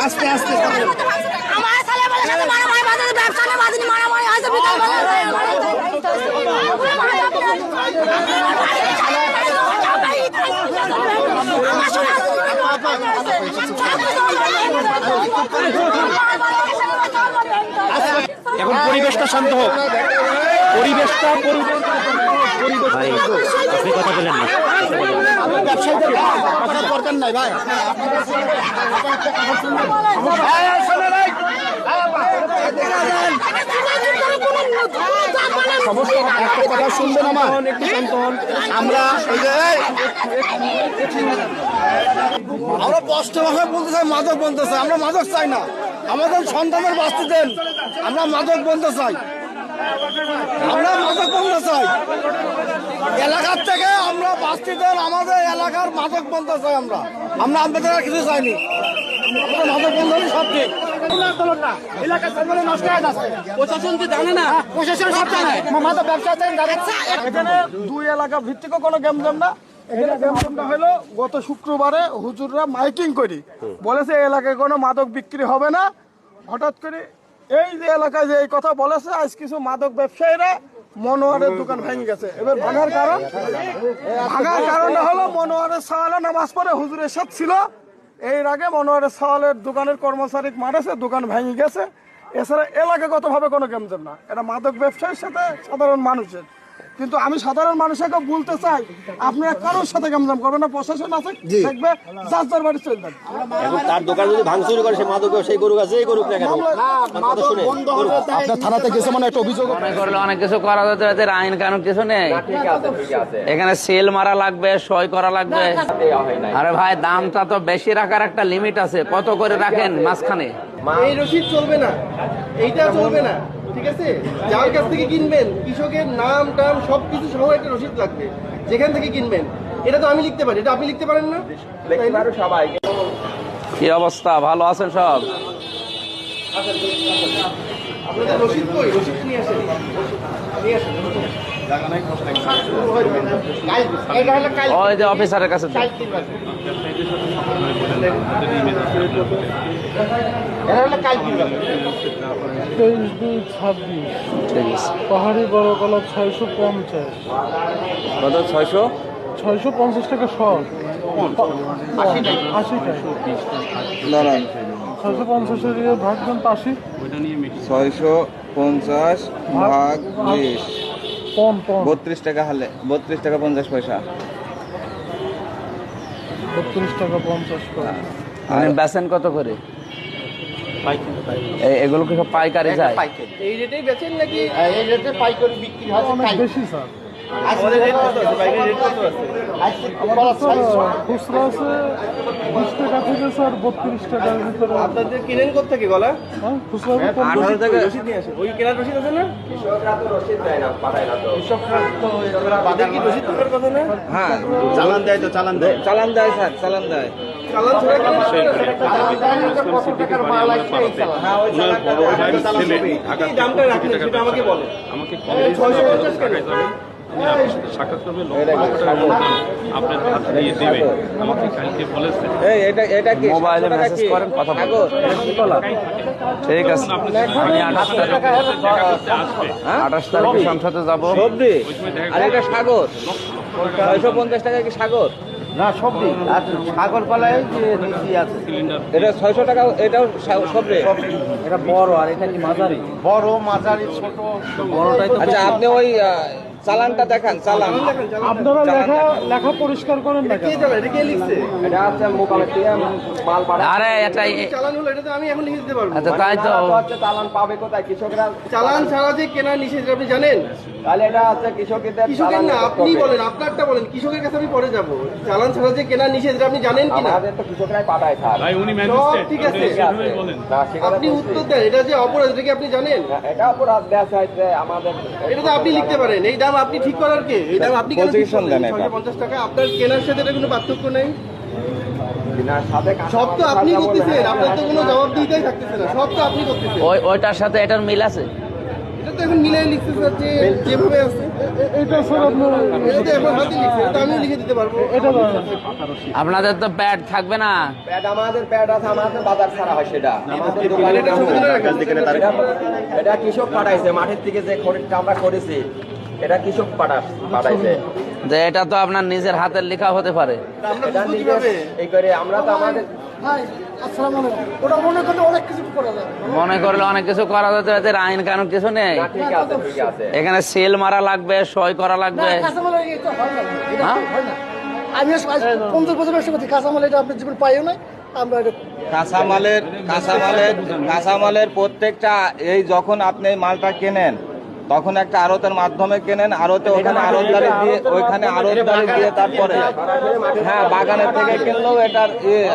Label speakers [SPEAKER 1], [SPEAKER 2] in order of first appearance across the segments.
[SPEAKER 1] আস্তে আস্তে
[SPEAKER 2] আমার ছেলে বলে গেছে মারামারি বাজারে ব্যবসা না বাজারে মারামারি হয়েছে বিকাল
[SPEAKER 1] এখন পরিবেশটা শান্ত হোক, পরিবেশটা
[SPEAKER 3] ভাই আপনি কথা বলেন না,
[SPEAKER 1] ব্যবসায়ীদের কথা দরকার নাই ভাই। সমস্ত একটা কথা শুনবেন আমার, একটু শান্ত হন। আমরা স্পষ্ট ভাষায় বলতে চাই, মাদক বলতে চাই। আমরা মাদক চাই না, আমাদের সন্তানের বাঁচতে দেন। আমরা মাদক বলতে চাই, আমরা মাদক বলতে চাই। এলাকার থেকে আমরা বাঁচতে দেন, আমাদের এলাকার মাদক বলতে চাই। আমরা আমাদের আর কিছু চাইনি, আমাদের মাদক বন্ধ হলে সব ঠিক। প্রশাসন কি জানে না? প্রশাসন সব জানে। মাদক ব্যবসা এখানে দুই এলাকা ভিত্তিক কোনো গেমজাম না। এখানে গেমজামটা হলো গত শুক্রবারে হুজুররা মাইকিং করি বলেছে এই এলাকায় কোনো মাদক বিক্রি হবে না। হঠাৎ করে এই যে এলাকায় যে এই কথা বলেছে, আজ কিছু মাদক ব্যবসায়ীরা মনোয়ারের দোকান ভেঙে গেছে। এবার ভাঙার কারণটা হলো মনোয়ারের সাওয়ালে নামাজ পড়ে হুজুরের সাথে ছিল। এর আগে মনোয়ারের সাওয়ালের দোকানের কর্মচারী মারেছে, দোকান ভেঙে গেছে। এছাড়া এলাকাগতভাবে কোনো গেমজাম না, এটা মাদক ব্যবসায়ীর সাথে সাধারণ মানুষের। কিন্তু আমি সাধারণ মানুষকে বলতে চাই, আপনারা কারোর সাথে গেমজাম করবেন না। প্রশাসন আছে, দেখবে যার যার বাড়ি চলবেন।
[SPEAKER 3] তার দোকান যদি ভাঙচুর করে সে মাদক ব্যবসায়ী করুক, যেই করুক না কেন,
[SPEAKER 1] আপনার থানাতে গেছে মানে একটা অভিযোগ
[SPEAKER 4] করলে অনেক কিছু করা যেতে, এদের আইন কানুন কিছু নেই। এখানে সেল মারা লাগবে, সই করা লাগবে। আরে ভাই দামটা তো বেশি রাখার একটা লিমিট আছে, কত করে রাখেন মাঝখানে?
[SPEAKER 5] এই রসিদ চলবে না, এইটা চলবে না, ঠিক আছে? যার কাছ থেকে কিনবেন কৃষকের নাম টাম সবকিছু সহ একটা রসিদ লাগবে, যেখান থেকে কিনবেন। এটা তো আমি লিখতে পারি, এটা আপনি লিখতে পারেন না? সবাই
[SPEAKER 4] কি অবস্থা, ভালো আছেন সব?
[SPEAKER 5] আপনাদের রসিদ কই? রসিদ নিয়ে আসেন, নিয়ে আসেন।
[SPEAKER 4] ওই যে অফিসারের কাছে
[SPEAKER 6] পাহাড়ি বড় কলা 650।
[SPEAKER 4] কত?
[SPEAKER 6] 650 টাকা শখ, 80 টাকা। 650 এর ভাগ দেন 80।
[SPEAKER 7] 650 ভাগ 20,
[SPEAKER 6] পন
[SPEAKER 7] 32 টাকা হলে 32 টাকা 50 পয়সা।
[SPEAKER 6] 32 টাকা 50 পয়সা।
[SPEAKER 4] মানে বেচেন কত করে? এগুলো কি সব পাইকারি যায়?
[SPEAKER 5] এই রেটেই বেচেন নাকি এই রেটে পাইকারি বিক্রি হয়?
[SPEAKER 6] অনেক বেশি স্যার।
[SPEAKER 5] আমাদের রেট কত আছে? পাইকারি রেট কত আছে?
[SPEAKER 6] খুচরা আছে 20 টাকা থেকে স্যার 32 টাকার ভিতরে।
[SPEAKER 5] আপনাদের কিনেন কোথা থেকে গলা?
[SPEAKER 6] খুচরা
[SPEAKER 5] 18 টাকা রসিদ নিয়ে আসেন। ওই কেনার রসিদ আছে না? কৃষকরা তো রসিদ দেয় না, পাঠায় না তো। কৃষকরা তো বাজার কি রসিদ থাকার কথা না?
[SPEAKER 7] হ্যাঁ,
[SPEAKER 1] চালান দেয়, তো চালান দেয়,
[SPEAKER 7] চালান দেয় স্যার, চালান দেয়।
[SPEAKER 5] চালান ছাড়া কিনেন? এই দামটা রাখেন, সেটা আমাকে বলেন।
[SPEAKER 8] আমাকে
[SPEAKER 5] 650 কেন?
[SPEAKER 8] সাক্ষাৎ করবে, আপনার হাত দিয়ে দেবে। আমাকে কালকে বলেছে
[SPEAKER 7] এটা কি
[SPEAKER 4] মোবাইলে মেসেজ করেন, কথা বলেন। ঠিক আছে, আমি 28 তারিখে সংসদে যাবো।
[SPEAKER 7] সবজি আর এটা সাগর 650 টাকা কি সাগর
[SPEAKER 1] না সবজি আর সাগর পালায় যে নিচি আছে।
[SPEAKER 7] এটা 600 টাকা, এটাও সবজি।
[SPEAKER 1] এটা বড় আর এটা কি মাঝারি? বড়, মাঝারি, ছোট। বড়টাই তো।
[SPEAKER 7] আচ্ছা আপনি ওই চালানটা দেখান, চালান।
[SPEAKER 6] আপনারা লেখা পরিষ্কার করেন না
[SPEAKER 5] কে চালান? এটা কে লিখছে?
[SPEAKER 7] এটা আছে মোবাইলে দিয়ে মাল পাঠায়।
[SPEAKER 4] আরে এটাই
[SPEAKER 5] চালান হলো, এটা তো আমি এখন লিখে দিতে পারবো।
[SPEAKER 4] আচ্ছা তাই তো।
[SPEAKER 7] চালান পাবে কোথায়? কৃষকরা
[SPEAKER 5] চালান ছাড়া যে কেনা নিষেধ, আপনি জানেন?
[SPEAKER 7] তাহলে এটা আছে কৃষকদের।
[SPEAKER 5] কৃষকের না, আপনি বলেন, আপনারটা বলেন। কৃষকের কাছে আমি পরে যাব। চালান ছাড়া যে কেনা নিষেধ, আপনি জানেন কিনা?
[SPEAKER 7] আমাদের তো কৃষকরাই পাঠায় স্যার।
[SPEAKER 8] ভাই উনি
[SPEAKER 5] সব
[SPEAKER 8] ম্যাজিস্ট্রেট,
[SPEAKER 5] ঠিক আছে,
[SPEAKER 8] বলেন।
[SPEAKER 5] আপনি উত্তর দেন। এটা যে অপরাধ, এটা কি আপনি জানেন?
[SPEAKER 7] এটা অপরাধ দেখাইছে আমাদের।
[SPEAKER 5] এটা তো আপনি লিখতে পারেন। এই দাম আপনি ঠিক করার কে? এই দাম আপনি কেন ঠিক
[SPEAKER 7] Position
[SPEAKER 5] করলেন?
[SPEAKER 7] দেন এটা।
[SPEAKER 5] 650 টাকা আপনার কেনার সাথে এটা কোনো পার্থক্য নেই।
[SPEAKER 7] বিনার সাথে
[SPEAKER 5] সব তো আপনি করতেছেন, আপনার তো কোনো জবাব দিতেই থাকতেছে না। সব তো আপনি করতেছেন।
[SPEAKER 4] ওইটার সাথে এটার মিল আছে?
[SPEAKER 5] এটা তো এখন মিলাই লিখতেছে যে যেভাবে আছে।
[SPEAKER 6] এটা স্যার আপনার
[SPEAKER 5] এটা তো এখন হাতে লিখছে, এটা আমি লিখে দিতে পারবো।
[SPEAKER 6] এটা ধরেন।
[SPEAKER 4] আপনাদের তো প্যাড থাকবে না?
[SPEAKER 3] প্যাড আমাদের প্যাড আছে, আমাদের বাজার ছাড়া হয় সেটা আমাদের দোকানে
[SPEAKER 5] এটা সংবিধানে রাখা আছে।
[SPEAKER 3] এটা কৃষক পাঠাইছে মাঠের থেকে যে খরিদটা আমরা করেছি, এটা কৃষক পাঠাইছে।
[SPEAKER 4] যে এটা তো আপনার নিজের হাতের লেখা হতে পারে।
[SPEAKER 5] আমরা
[SPEAKER 3] এটা
[SPEAKER 5] বুঝবো
[SPEAKER 3] নিজে
[SPEAKER 5] কিভাবে?
[SPEAKER 3] এই করে আমরা তো আমাদের
[SPEAKER 1] ভাই আসসালামু আলাইকুম। ওটা মনে করলে অনেক কিছু করা যায়।
[SPEAKER 4] মনে করলে অনেক কিছু করা যেতে এদের আইন কানুন কিছু নেই।
[SPEAKER 3] না, ঠিক আছে ঠিক আছে।
[SPEAKER 4] এখানে সেল মারা লাগবে, সই করা লাগবে।
[SPEAKER 1] কাঁচামালের এটা হয় না, এটা
[SPEAKER 4] হ্যাঁ?
[SPEAKER 1] হয় না। আমি আজ 15 বছর ব্যবসা করছি, কাঁচামাল এটা আপনার জীবন পাইও নাই। আমরা এটা
[SPEAKER 7] কাঁচামালের প্রত্যেকটা এই যখন আপনি এই মালটা কেনেন তখন একটা আড়তের মাধ্যমে কেনেন, আড়তে ওখানে আড়তদারি দিয়ে ওইখানে আড়তদারি দিয়ে তারপরে হ্যাঁ বাগানের থেকে কিনলেও এটার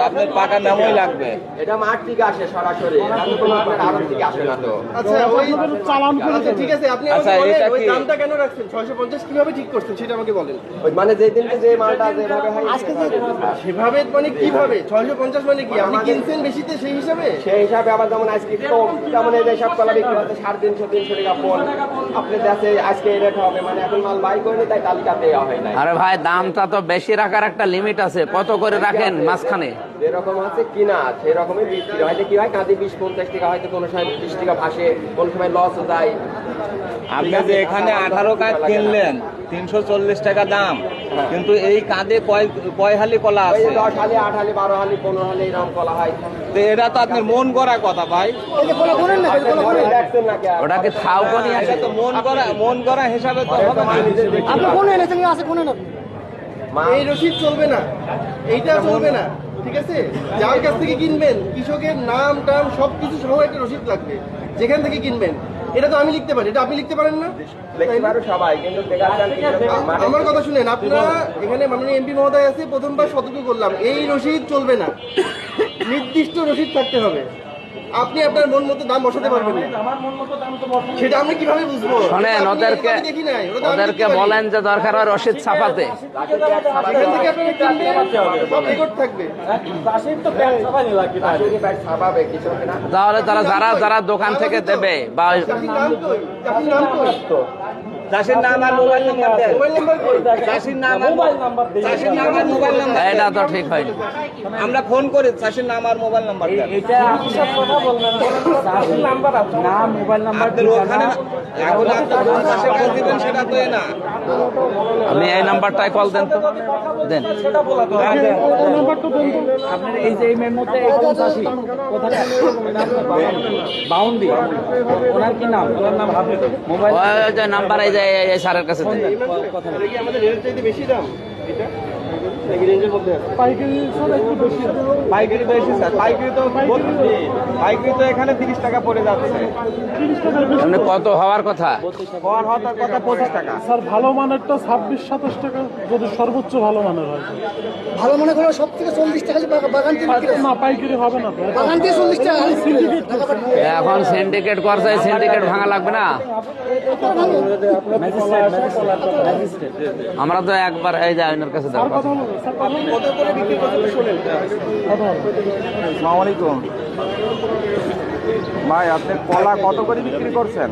[SPEAKER 7] আপনার পাকা মেমোই লাগবে।
[SPEAKER 3] এটা মাঠ থেকে আসে সরাসরি, এটা তো কোনো আপনার আড়ত থেকে আসে না তো।
[SPEAKER 5] আচ্ছা ওই
[SPEAKER 6] চালান করে
[SPEAKER 5] আচ্ছা ঠিক আছে, আপনি
[SPEAKER 7] আচ্ছা,
[SPEAKER 5] আমাকে
[SPEAKER 7] এটা
[SPEAKER 5] বলেন ওই
[SPEAKER 7] কি?
[SPEAKER 5] দামটা কেন রাখছেন? 650 কিভাবে ঠিক করছেন সেটা আমাকে বলেন।
[SPEAKER 3] ওই মানে যেই দিনকে যে মালটা যেভাবে হয়
[SPEAKER 5] সেভাবে মানে কিভাবে 650 মানে কি? আপনি কিনছেন বেশিতে সেই হিসাবে?
[SPEAKER 3] সেই হিসাবে আবার যেমন আজকে কম, যেমন এই যে সব কলা বিক্রি হচ্ছে 350-300 টাকা পণ, আপনি দেশে আজকে এই রেট হবে, মানে এখন মাল বাই করেনি তাই তালিকা দেওয়া হয় না।
[SPEAKER 4] আরে ভাই দামটা তো বেশি রাখার একটা লিমিট আছে। কত করে রাখেন মাঝখানে?
[SPEAKER 3] যেরকম আছে কিনা সেরকমই বিক্রি হয়। হয়তো কি হয় কাঁদি 20-50 টাকা, হয়তো কোনো সময় 20 টাকা ভাসে, কোনো সময় লস যায়।
[SPEAKER 7] আপনি যে এখানে 18 কাঠ কিনলেন 340 টাকা দাম, কিন্তু এই কাঁধে কয় হালি কলা
[SPEAKER 3] ওই
[SPEAKER 7] আছে?
[SPEAKER 3] 10 হালি, 8 হালি, 12 হালি, 15 হালি এরকম কলা হয়।
[SPEAKER 7] তো এটা তো আপনার মন করা কথা ভাই।
[SPEAKER 1] এই যে কোলা করেন না, এই যে কোলা করেন।
[SPEAKER 3] দেখছেন নাকি আর?
[SPEAKER 4] ওটা কি থাও কোনি আছে?
[SPEAKER 7] এটা তো মন করা হিসাবে তো হবে না।
[SPEAKER 1] আপনি কোন এনেছেন? আছে কোন আপনি?
[SPEAKER 5] এই রসিদ চলবে না, এইটা চলবে না, ঠিক আছে? যার কাছ থেকে কিনবেন কৃষকের নাম টাম সবকিছু সহ একটা রসিদ লাগবে, যেখান থেকে কিনবেন। এটা তো আমি লিখতে পারি, এটা আপনি লিখতে পারেন না?
[SPEAKER 3] দেখতে পারো সবাই, কিন্তু দেখার চান
[SPEAKER 5] আমার কথা শুনেন, আপনারা এখানে মাননীয় এমপি মহোদয় আছে, প্রথমবার সতর্ক করলাম, এই রসিদ চলবে না, নির্দিষ্ট রসিদ থাকতে হবে। আপনি আপনার মন মতো দাম বসাতে পারবেন না। সেটা আমরা কিভাবে বুঝবো?
[SPEAKER 4] শোনেন,
[SPEAKER 5] আপনি
[SPEAKER 4] ওদেরকে
[SPEAKER 5] আমি দেখি নাই, ওটা তো আমি
[SPEAKER 4] ওদেরকে
[SPEAKER 5] লিখতে পারি।
[SPEAKER 4] বলেন যে দরকার হয় রসিদ ছাপাতে।
[SPEAKER 5] এখান থেকে আপনারা কিনবেন, সব রেকর্ড থাকবে।
[SPEAKER 3] স্বাভাবে কিছু না।
[SPEAKER 4] তাহলে তারা যারা দোকান থেকে দেবে বা
[SPEAKER 5] চাষির নাম কই? চাষির নাম কই?
[SPEAKER 7] চাষির নাম আর মোবাইল নাম্বার দেন।
[SPEAKER 5] মোবাইল নাম্বার কই?
[SPEAKER 7] চাষির নাম আর মোবাইল নাম্বার দেন।
[SPEAKER 4] এটা তো ঠিক হয়নি।
[SPEAKER 7] আমরা ফোন করি, চাষির নাম আর মোবাইল নাম্বার দেন। আপনাদের ওখানে এখন আপনার কোন চাষে কাজ দিবেন সেটা তো এ না।
[SPEAKER 4] আপনি এই নাম্বারটায় কল দেন তো, দেন।
[SPEAKER 6] এই নাম্বারটা দেন তো।
[SPEAKER 4] ওই যে নাম্বার এই যে এই স্যারের কাছে দেন।
[SPEAKER 5] এটা কি আমাদের রেঞ্জ চাইতে বেশি দাম? এটা নাকি রেঞ্জের মধ্যে আছে?
[SPEAKER 6] পাইকারি স্যার একটু বেশি আছে।
[SPEAKER 7] পাইকারি বেশি স্যার, পাইকারি তো এখানে 30 টাকা পড়ে যাচ্ছে।
[SPEAKER 6] 30 টাকার বেশি।
[SPEAKER 4] আপনি কত হওয়ার কথা?
[SPEAKER 7] হওয়ার হওয়ার কথা 25 টাকা।
[SPEAKER 6] স্যার ভালো মানেরটা 26-27 টাকা, যদি সর্বোচ্চ ভালো মানের হয়।
[SPEAKER 1] ভালো মনে করো সব থেকে 40 টাকা বাগান থেকে বিক্রি হয়।
[SPEAKER 6] না পাইকারি হবে না তো।
[SPEAKER 1] বাগান থেকে 40 টাকা ঢাকা পাঠিয়ে
[SPEAKER 4] এখন সিন্ডিকেট করছে, সিন্ডিকেট ভাঙা লাগবে না? আমরা তো একবার এই যে আইনের কাছে যাবো।
[SPEAKER 6] কথা হলো স্যার, কথা হলো।
[SPEAKER 5] কত করে বিক্রি করতে শোনেন?
[SPEAKER 7] আসসালামু আলাইকুম ভাই, আপনি কলা কত করে বিক্রি করছেন?